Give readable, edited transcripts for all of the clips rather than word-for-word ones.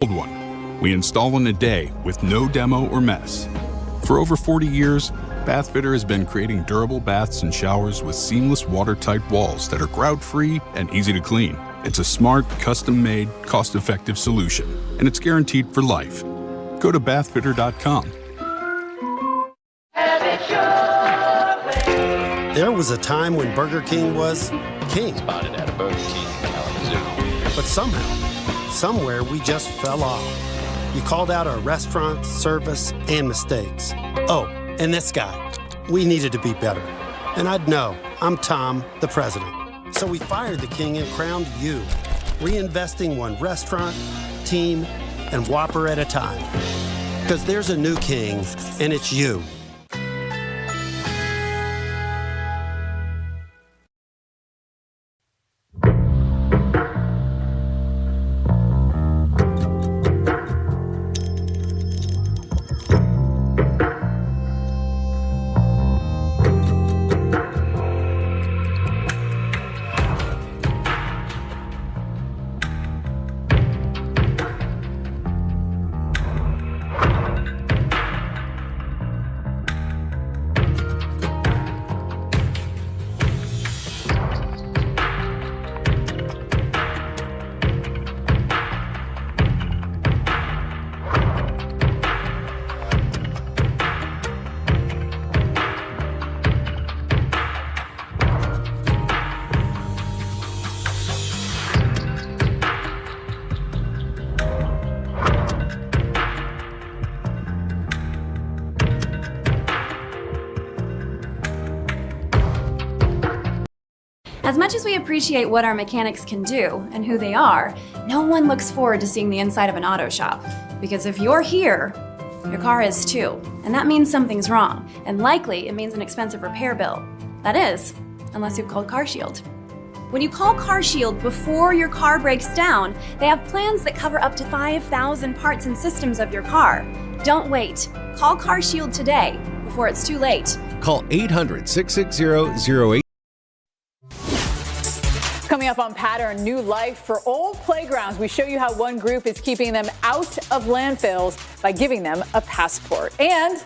build one. We install in a day with no demo or mess. For over 40 years, Bathfitter has been creating durable baths and showers with seamless watertight walls that are grout-free and easy to clean. It's a smart, custom-made, cost-effective solution, and it's guaranteed for life. Go to bathfitter.com. There was a time when Burger King was king. Spotted at a Burger King in Kalamazoo. But somehow, somewhere, we just fell off. You called out our restaurant, service, and mistakes. Oh, and this guy. We needed to be better. And I'd know. I'm Tom, the president. So we fired the king and crowned you, reinvesting one restaurant, team, and Whopper at a time. Because there's a new king, and it's you. As much as we appreciate what our mechanics can do and who they are, no one looks forward to seeing the inside of an auto shop. Because if you're here, your car is too. And that means something's wrong. And likely, it means an expensive repair bill. That is, unless you've called CarShield. When you call CarShield before your car breaks down, they have plans that cover up to 5,000 parts and systems of your car. Don't wait. Call CarShield today before it's too late. Call 800-660-08. Coming up on Pattern, new life for old playgrounds. We show you how one group is keeping them out of landfills by giving them a passport. And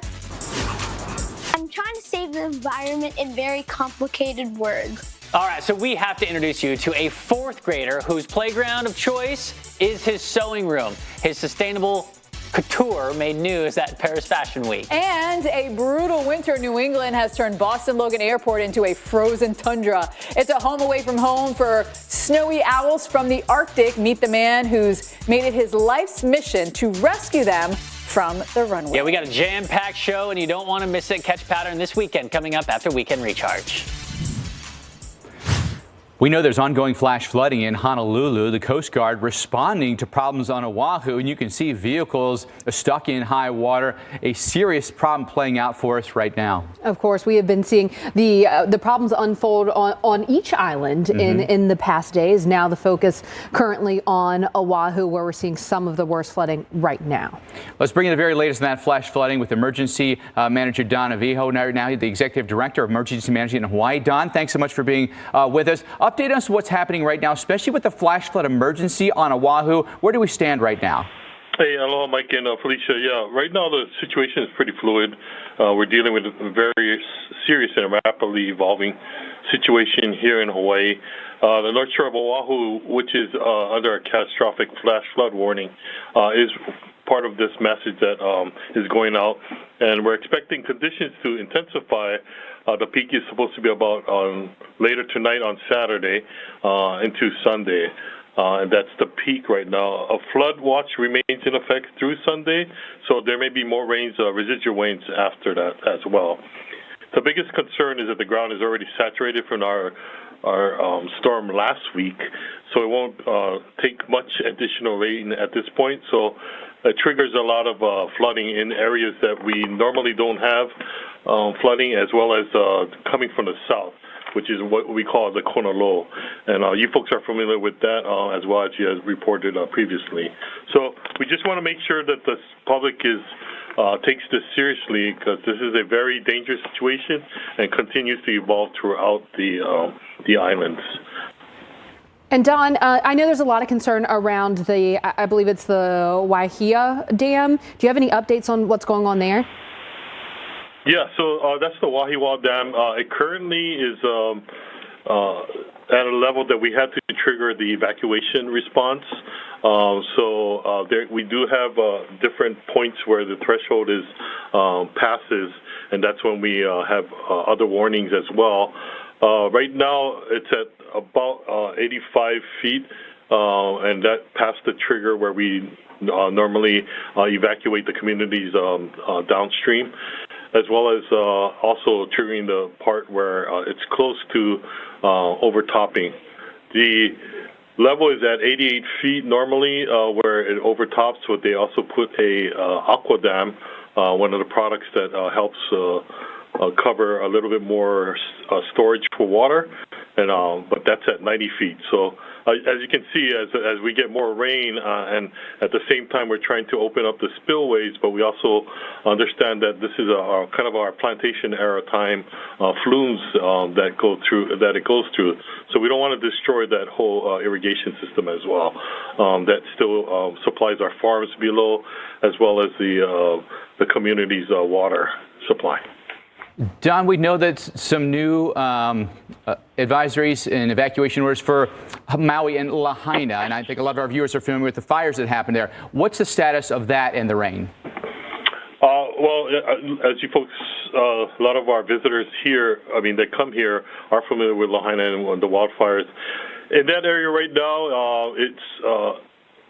I'm trying to save the environment in very complicated words. All right, so we have to introduce you to a fourth grader whose playground of choice is his sewing room. His sustainable couture made news at Paris Fashion Week. And a brutal winter in New England has turned Boston Logan Airport into a frozen tundra. It's a home away from home for snowy owls from the Arctic. Meet the man who's made it his life's mission to rescue them from the runway. Yeah, we got a jam-packed show, and you don't want to miss it. Catch Pattern this weekend coming up after Weekend Recharge. We know there's ongoing flash flooding in Honolulu. The Coast Guard responding to problems on Oahu, and you can see vehicles stuck in high water. A serious problem playing out for us right now. Of course, we have been seeing the problems unfold on each island in the past days. Now the focus currently on Oahu, where we're seeing some of the worst flooding right now. Let's bring you the very latest in that flash flooding with Emergency Manager Don Avijo, now the Executive Director of Emergency Management in Hawaii. Don, thanks so much for being with us. Update us what's happening right now, especially with the flash flood emergency on Oahu. Where do we stand right now? Hey, aloha, Mike and Felicia. Yeah, right now the situation is pretty fluid. We're dealing with a very serious and rapidly evolving situation here in Hawaii. The North Shore of Oahu, which is under a catastrophic flash flood warning, is part of this message that is going out, and we're expecting conditions to intensify. The peak is supposed to be about later tonight on Saturday into Sunday, and that's the peak right now. A flood watch remains in effect through Sunday, so there may be more rains, residual rains after that as well. The biggest concern is that the ground is already saturated from our storm last week, so it won't take much additional rain at this point. So it triggers a lot of flooding in areas that we normally don't have flooding, as well as coming from the south, which is what we call the Kona Low. And you folks are familiar with that as well, as you have reported previously. So we just want to make sure that the public takes this seriously, because this is a very dangerous situation and continues to evolve throughout the islands. And Don, I know there's a lot of concern around I believe it's the Waiahia Dam. Do you have any updates on what's going on there? Yeah, so that's the Wahiawa Dam. It currently is at a level that we had to trigger the evacuation response. We do have different points where the threshold is passes, and that's when we have other warnings as well. Right now, it's at about 85 feet, and that passed the trigger where we normally evacuate the communities downstream, as well as also triggering the part where it's close to overtopping. The level is at 88 feet normally where it overtops, but they also put a aqua dam, one of the products that helps cover a little bit more storage for water, and but that's at 90 feet. So as you can see, as we get more rain, and at the same time we're trying to open up the spillways, but we also understand that this is kind of our plantation era time flumes that it goes through. So we don't want to destroy that whole irrigation system as well. That still supplies our farms below, as well as the community's water supply. Don, we know that some new advisories and evacuation orders for Maui and Lahaina, and I think a lot of our viewers are familiar with the fires that happened there. What's the status of that and the rain? Well, as you folks, a lot of our visitors here, that come here, are familiar with Lahaina and the wildfires. In that area right now,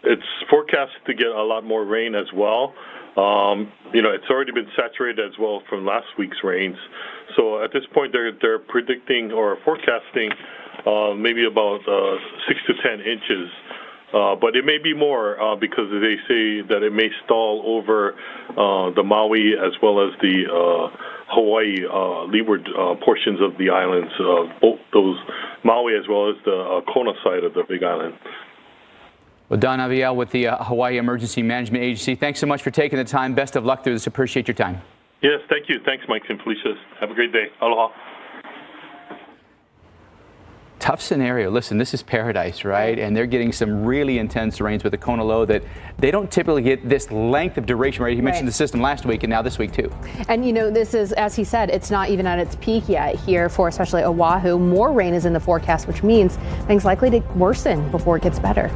it's forecast to get a lot more rain as well. It's already been saturated as well from last week's rains. So at this point, they're predicting or forecasting maybe about 6 to 10 inches. But it may be more because they say that it may stall over the Maui as well as the Hawaii leeward portions of the islands, both those Maui as well as the Kona side of the Big Island. Well, Don Aviel with the Hawaii Emergency Management Agency, thanks so much for taking the time. Best of luck through this. Appreciate your time. Yes, thank you. Thanks, Mike and Felicia. Have a great day. Aloha. Tough scenario. Listen, this is paradise, right? And they're getting some really intense rains with the Kona low that they don't typically get this length of duration, right? He mentioned the system last week and now this week too. And this is, as he said, it's not even at its peak yet here for especially Oahu. More rain is in the forecast, which means things likely to worsen before it gets better.